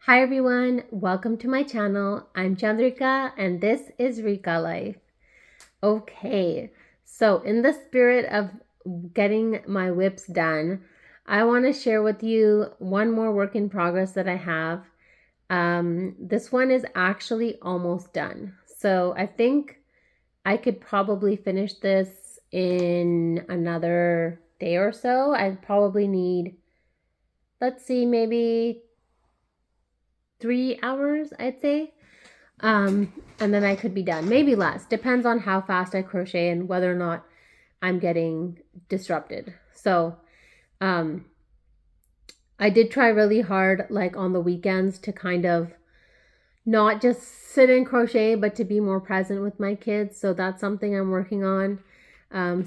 Hi everyone, welcome to my channel. I'm Chandrika and this is Rika Life. Okay, so in the spirit of getting my WIPs done, I want to share with you one more work in progress that I have. This one is actually almost done. So I think I could probably finish this in another day or so. I probably need, let's see, maybe 3 hours, I'd say. And then I could be done. Maybe less. Depends on how fast I crochet and whether or not I'm getting disrupted. So, I did try really hard, like on the weekends, to kind of not just sit and crochet, but to be more present with my kids. So that's something I'm working on.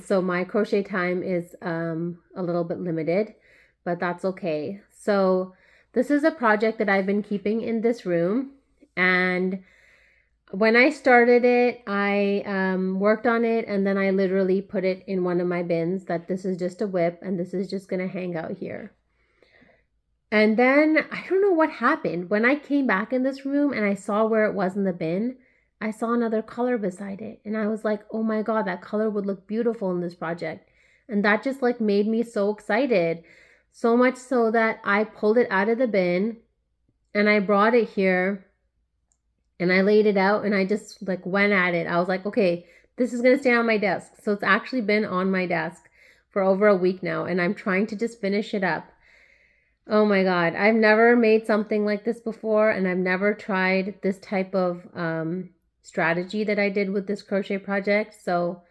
So my crochet time is a little bit limited, but that's okay. So this is a project that I've been keeping in this room, and when I started it, I worked on it, and then I literally put it in one of my bins that this is just a WIP and this is just going to hang out here. And then I don't know what happened. When I came back in this room and I saw where it was in the bin, I saw another color beside it. And I was like, oh my God, that color would look beautiful in this project. And that just like made me so excited. So much so that I pulled it out of the bin and I brought it here and I laid it out and I just like went at it. I was like, okay, this is going to stay on my desk. So it's actually been on my desk for over a week now and I'm trying to just finish it up. Oh my God, I've never made something like this before, and I've never tried this type of strategy that I did with this crochet project. So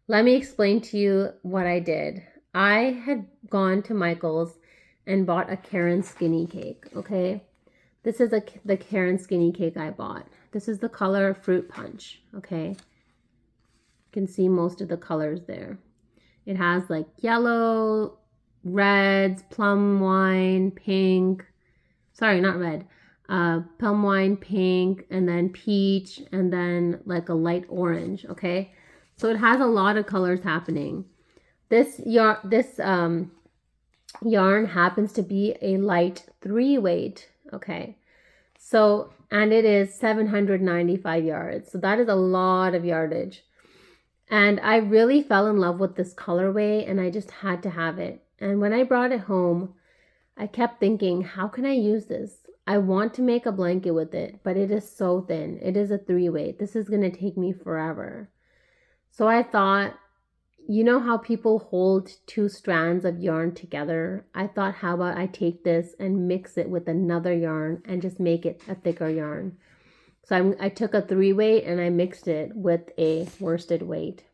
let me explain to you what I did. I had gone to Michael's and bought a Karen skinny cake, okay? This is the Karen skinny cake I bought. This is the color Fruit Punch, okay? You can see most of the colors there. It has like yellow, reds, plum wine, pink. Sorry, not red. Plum wine, pink, and then peach, and then like a light orange. Okay, so it has a lot of colors happening. This yarn happens to be a light 3-weight. Okay, so and it is 795 yards. So that is a lot of yardage. And I really fell in love with this colorway and I just had to have it. And when I brought it home, I kept thinking, how can I use this? I want to make a blanket with it, but it is so thin. It is a 3-weight. This is going to take me forever. So I thought, you know how people hold 2 strands of yarn together? I thought, how about I take this and mix it with another yarn and just make it a thicker yarn. So I took a 3-weight and I mixed it with a worsted weight.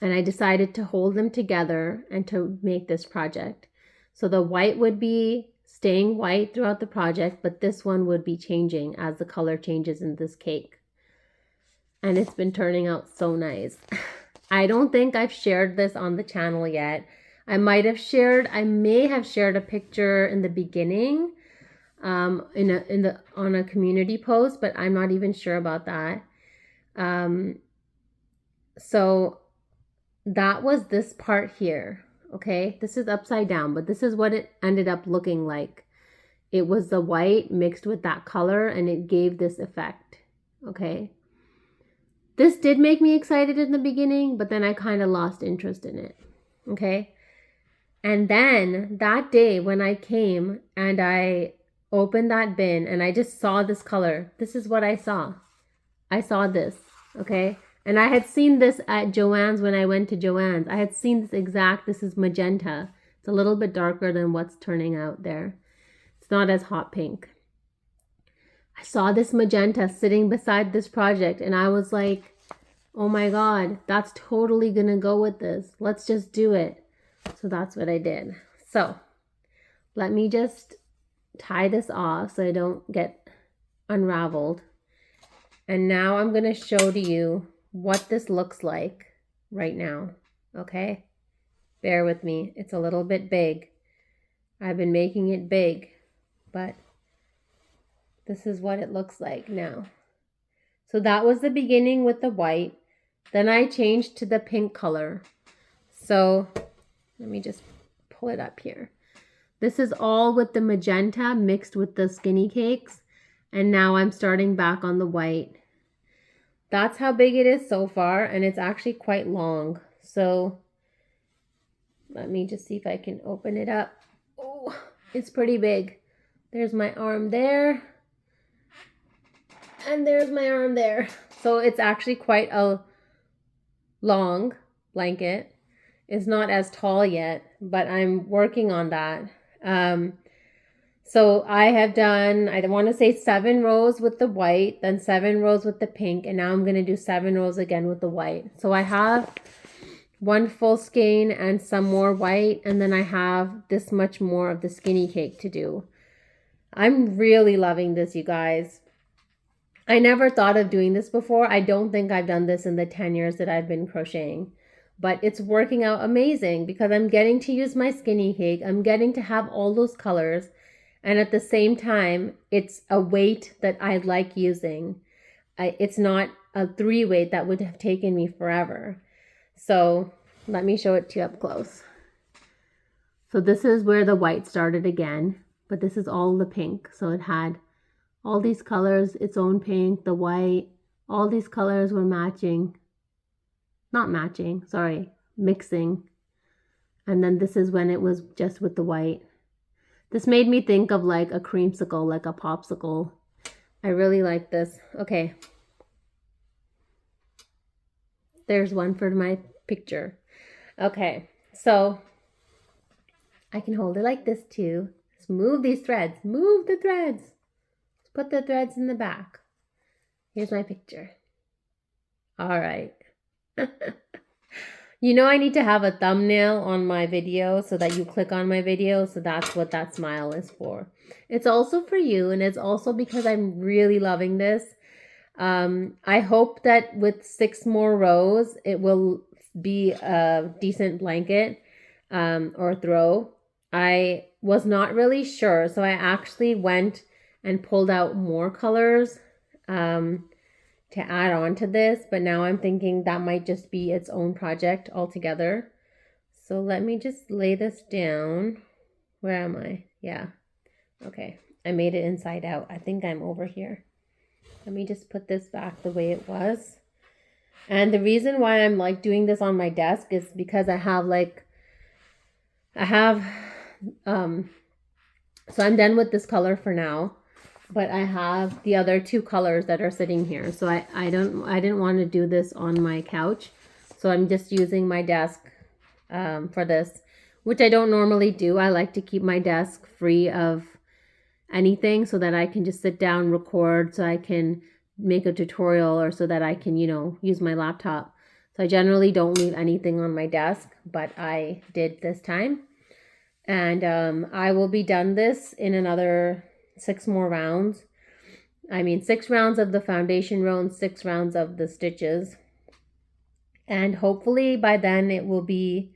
And I decided to hold them together and to make this project. So the white would be staying white throughout the project, but this one would be changing as the color changes in this cake. And it's been turning out so nice. I don't think I've shared this on the channel yet. I may have shared a picture in the beginning on a community post, but I'm not even sure about that. So that was this part here. Okay, this is upside down, but this is what it ended up looking like. It was the white mixed with that color and it gave this effect. Okay, this did make me excited in the beginning, but then I kind of lost interest in it. Okay, and then that day when I came and I opened that bin and I just saw this color, this is what I saw. I saw this. Okay, and I had seen this at Joann's when I went to Joann's. I had seen this is magenta. It's a little bit darker than what's turning out there. It's not as hot pink. I saw this magenta sitting beside this project and I was like, oh my God, that's totally gonna go with this. Let's just do it. So that's what I did. So let me just tie this off so I don't get unraveled. And now I'm going to show to you what this looks like right now. Okay? Bear with me. It's a little bit big. I've been making it big, but this is what it looks like now. So that was the beginning with the white. Then I changed to the pink color. So let me just pull it up here. This is all with the magenta mixed with the skinny cakes. And now I'm starting back on the white. That's how big it is so far, and it's actually quite long. So let me just see if I can open it up. Oh, it's pretty big. There's my arm there. And there's my arm there. So it's actually quite a long blanket. It's not as tall yet, but I'm working on that. So I have done, I want to say 7 rows with the white, then 7 rows with the pink, and now I'm going to do 7 rows again with the white. So I have 1 full skein and some more white, and then I have this much more of the skinny cake to do. I'm really loving this, you guys. I never thought of doing this before. I don't think I've done this in the 10 years that I've been crocheting. But it's working out amazing because I'm getting to use my skinny cake. I'm getting to have all those colors. And at the same time, it's a weight that I like using. It's not a 3 weight that would have taken me forever. So let me show it to you up close. So this is where the white started again. But this is all the pink. So it had all these colors, its own pink, the white. All these colors were matching. Not matching, sorry, mixing. And then this is when it was just with the white. This made me think of like a creamsicle, like a popsicle. I really like this. Okay. There's one for my picture. Okay, so I can hold it like this too. Let's move these threads. Move the threads. Let's put the threads in the back. Here's my picture. All right. You know I need to have a thumbnail on my video so that you click on my video. So that's what that smile is for. It's also for you, and it's also because I'm really loving this. I hope that with 6 more rows, it will be a decent blanket or throw. I was not really sure, so I actually went and pulled out more colors to add on to this, but now I'm thinking that might just be its own project altogether. So let me just lay this down. Where am I? Yeah. Okay. I made it inside out. I think I'm over here. Let me just put this back the way it was. And the reason why I'm like doing this on my desk is because I have so I'm done with this color for now. But I have the other 2 colors that are sitting here. So I didn't want to do this on my couch. So I'm just using my desk for this, which I don't normally do. I like to keep my desk free of anything so that I can just sit down, record, so I can make a tutorial, or so that I can, use my laptop. So I generally don't leave anything on my desk, but I did this time. And I will be done this in another 6 more rounds. I mean 6 rounds of the foundation row and 6 rounds of the stitches. And hopefully by then it will be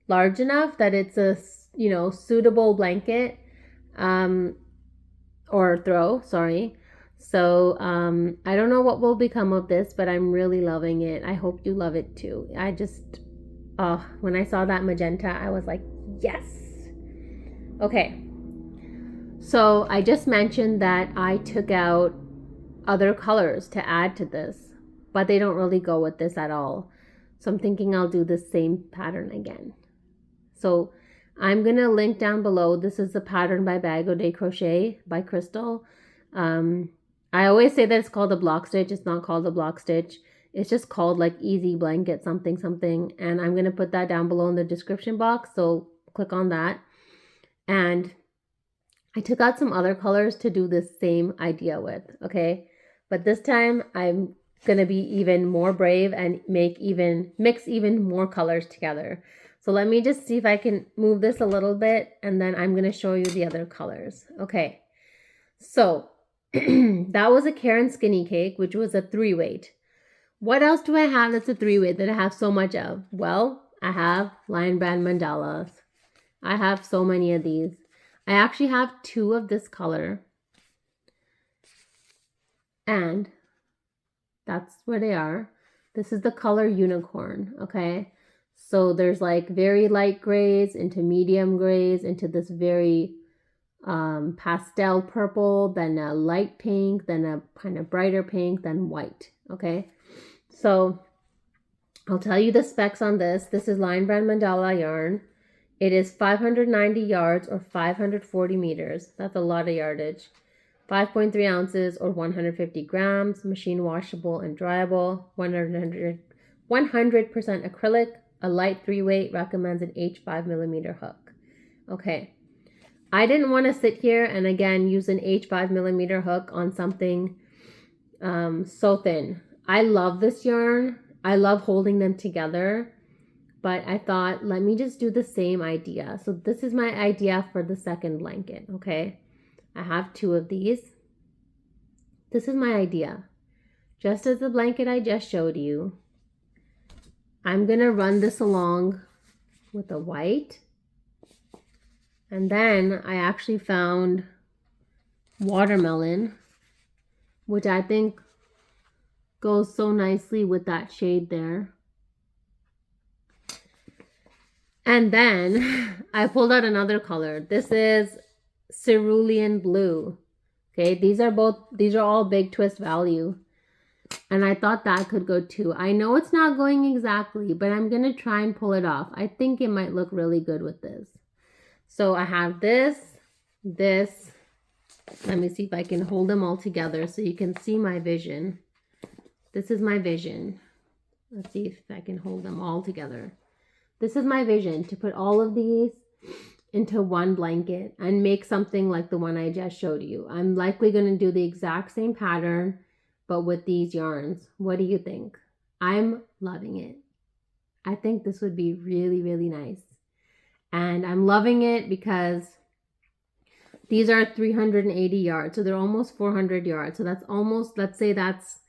large enough that it's a, suitable blanket or throw, sorry. So I don't know what will become of this, but I'm really loving it. I hope you love it too. When I saw that magenta, I was like, yes. Okay. So I just mentioned that I took out other colors to add to this, but they don't really go with this at all. So I'm thinking I'll do the same pattern again. So I'm going to link down below. This is the pattern by Bagoday Crochet by Crystal. I always say that it's called a block stitch. It's not called a block stitch. It's just called like Easy Blanket something something. And I'm going to put that down below in the description box. So click on that. And I took out some other colors to do this same idea with, okay? But this time I'm going to be even more brave and mix even more colors together. So let me just see if I can move this a little bit, and then I'm going to show you the other colors. Okay, so that was a Karen Skinny Cake, which was a 3 weight. What else do I have that's a 3 weight that I have so much of? Well, I have Lion Brand mandalas. I have so many of these. I actually have 2 of this color. And that's where they are. This is the color Unicorn, okay? So there's like very light grays into medium grays into this very pastel purple, then a light pink, then a kind of brighter pink, then white. Okay, so I'll tell you the specs on this. This is Line Brand Mandala yarn. It is 590 yards or 540 meters. That's a lot of yardage. 5.3 ounces or 150 grams, machine washable and dryable, 100% acrylic, a light 3-weight, recommends an H5 millimeter hook. Okay, I didn't want to sit here and again use an H5 millimeter hook on something so thin. I love this yarn. I love holding them together, but I thought, let me just do the same idea. So this is my idea for the second blanket, okay? I have 2 of these. This is my idea. Just as the blanket I just showed you, I'm going to run this along with the white. And then I actually found watermelon, which I think goes so nicely with that shade there. And then I pulled out another color. This is cerulean blue. Okay, these are all Big Twist value. And I thought that could go too. I know it's not going exactly, but I'm going to try and pull it off. I think it might look really good with this. So I have this. Let me see if I can hold them all together so you can see my vision. This is my vision. Let's see if I can hold them all together. This is my vision, to put all of these into one blanket and make something like the one I just showed you. I'm likely going to do the exact same pattern, but with these yarns. What do you think? I'm loving it. I think this would be really, really nice. And I'm loving it because these are 380 yards. So they're almost 400 yards. So that's almost, let's say that's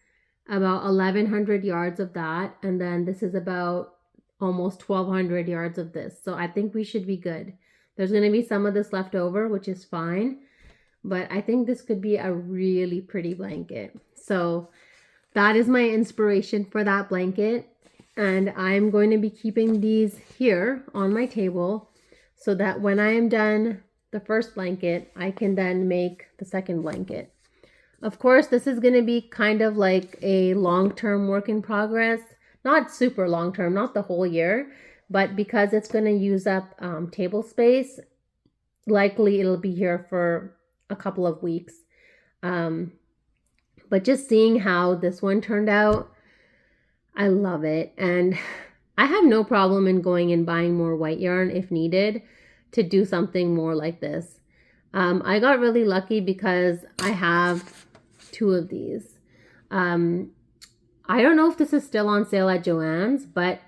about 1,100 yards of that. And then this is about almost 1,200 yards of this. So I think we should be good. There's going to be some of this left over, which is fine. But I think this could be a really pretty blanket. So that is my inspiration for that blanket. And I'm going to be keeping these here on my table so that when I am done the first blanket, I can then make the second blanket. Of course, this is going to be kind of like a long-term work in progress. Not super long-term, not the whole year, but because it's going to use up table space, likely it'll be here for a couple of weeks. But just seeing how this one turned out, I love it. And I have no problem in going and buying more white yarn if needed to do something more like this. I got really lucky because I have 2 of these. I don't know if this is still on sale at Joann's, but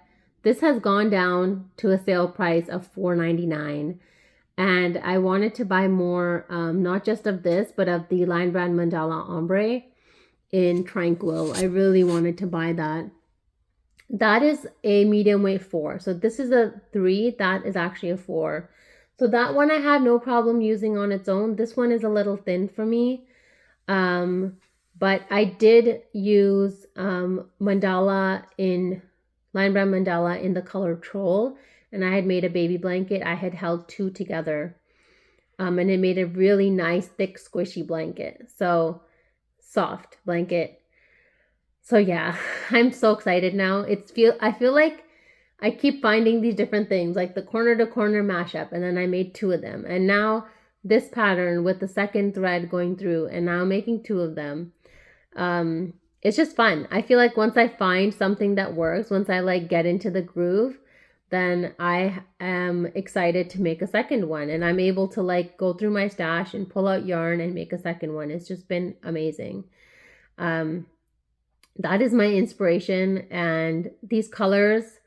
this has gone down to a sale price of $4.99. And I wanted to buy more, not just of this, but of the Line Brand Mandala Ombre in Tranquil. I really wanted to buy that. That is a medium weight 4. So this is a 3. That is actually a 4. So that one I had no problem using on its own. This one is a little thin for me. But I did use mandala in Line Brand Mandala in the color Troll, and I had made a baby blanket. I had held 2 together, and it made a really nice, thick, squishy blanket. So soft blanket. So yeah, I'm so excited now. I feel like I keep finding these different things, like the corner to corner mashup, and then I made 2 of them, and now this pattern with the second thread going through, and now making 2 of them. It's just fun. I feel like once I find something that works, once I like get into the groove, then I am excited to make a second one, and I'm able to like go through my stash and pull out yarn and make a second one. It's just been amazing. That is my inspiration, and these colors,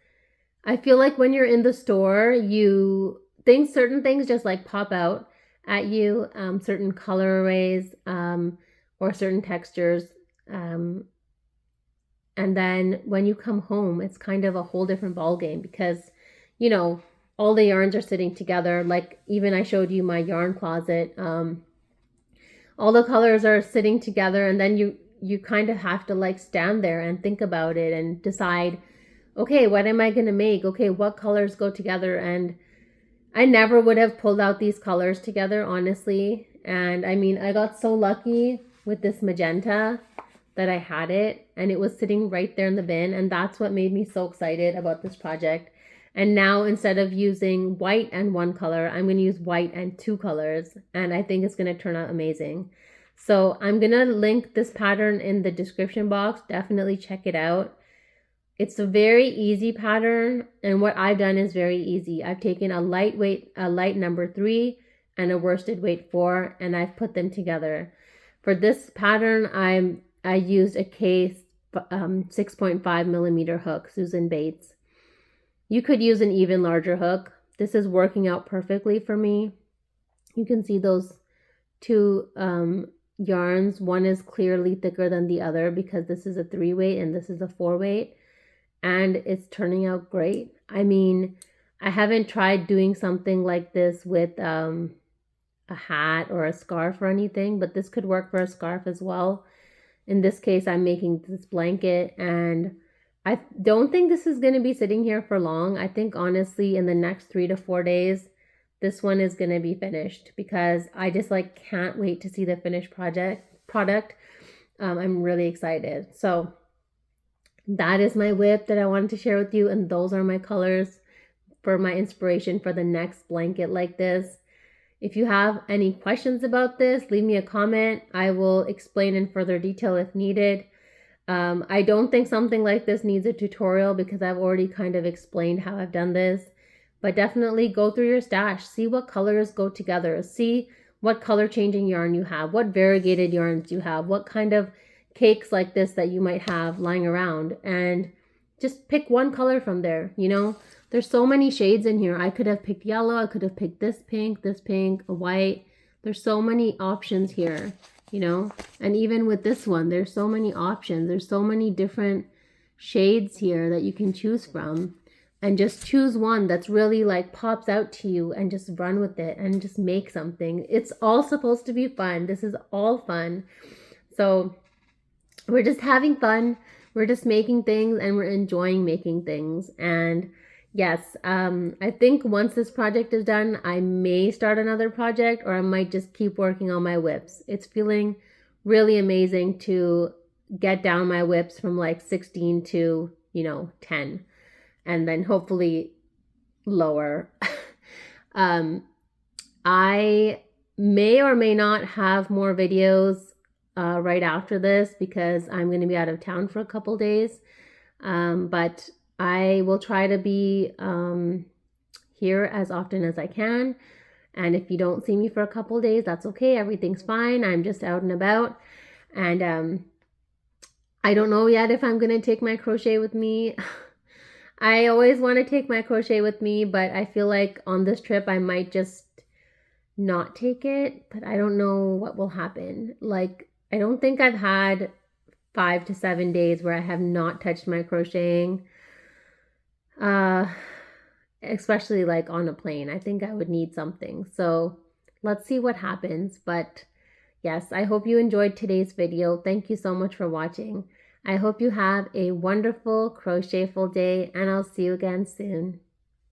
I feel like when you're in the store, certain things just like pop out at you, certain color arrays, or certain textures. And then when you come home, it's kind of a whole different ball game because, you know, all the yarns are sitting together. Like even I showed you my yarn closet. All the colors are sitting together, and then you kind of have to like stand there and think about it and decide, okay, what am I going to make? Okay, what colors go together? And I never would have pulled out these colors together, honestly. And I mean, I got so lucky with this magenta that I had it, and it was sitting right there in the bin. And that's what made me so excited about this project. And now instead of using white and one color, I'm going to use white and two colors. And I think it's going to turn out amazing. So I'm going to link this pattern in the description box. Definitely check it out. It's a very easy pattern, and what I've done is very easy. I've taken a light number 3 and a worsted weight 4, and I've put them together. For this pattern, I used a case 6.5 millimeter hook, Susan Bates. You could use an even larger hook. This is working out perfectly for me. You can see those two yarns. One is clearly thicker than the other because this is a 3 weight and this is a 4 weight. And it's turning out great. I mean, I haven't tried doing something like this with a hat or a scarf or anything, but this could work for a scarf as well. In this case, I'm making this blanket, and I don't think this is going to be sitting here for long. I think honestly, in the next 3 to 4 days, this one is going to be finished because I just like can't wait to see the finished product. I'm really excited. So that is my WIP that I wanted to share with you, and those are my colors for my inspiration for the next blanket like this. If you have any questions about this, leave me a comment. I will explain in further detail if needed. I don't think something like this needs a tutorial because I've already kind of explained how I've done this, but definitely go through your stash, see what colors go together, see what color changing yarn you have, what variegated yarns you have, what kind of cakes like this that you might have lying around, and just pick one color from there. You know, there's so many shades in here. I could have picked yellow, I could have picked this pink, a white. There's so many options here, you know, and even with this one, there's so many options. There's so many different shades here that you can choose from, and just choose one that's really like pops out to you and just run with it and just make something. It's all supposed to be fun. This is all fun. So we're just having fun. We're just making things and we're enjoying making things. And yes, I think once this project is done, I may start another project, or I might just keep working on my WIPs. It's feeling really amazing to get down my WIPs from like 16 to, 10, and then hopefully lower. I may or may not have more videos right after this because I'm going to be out of town for a couple days. But I will try to be here as often as I can. And if you don't see me for a couple days, that's okay. Everything's fine. I'm just out and about. And I don't know yet if I'm going to take my crochet with me. I always want to take my crochet with me, but I feel like on this trip I might just not take it. But I don't know what will happen. Like, I don't think I've had 5 to 7 days where I have not touched my crocheting. Especially like on a plane. I think I would need something. So let's see what happens. But yes, I hope you enjoyed today's video. Thank you so much for watching. I hope you have a wonderful crochetful day, and I'll see you again soon.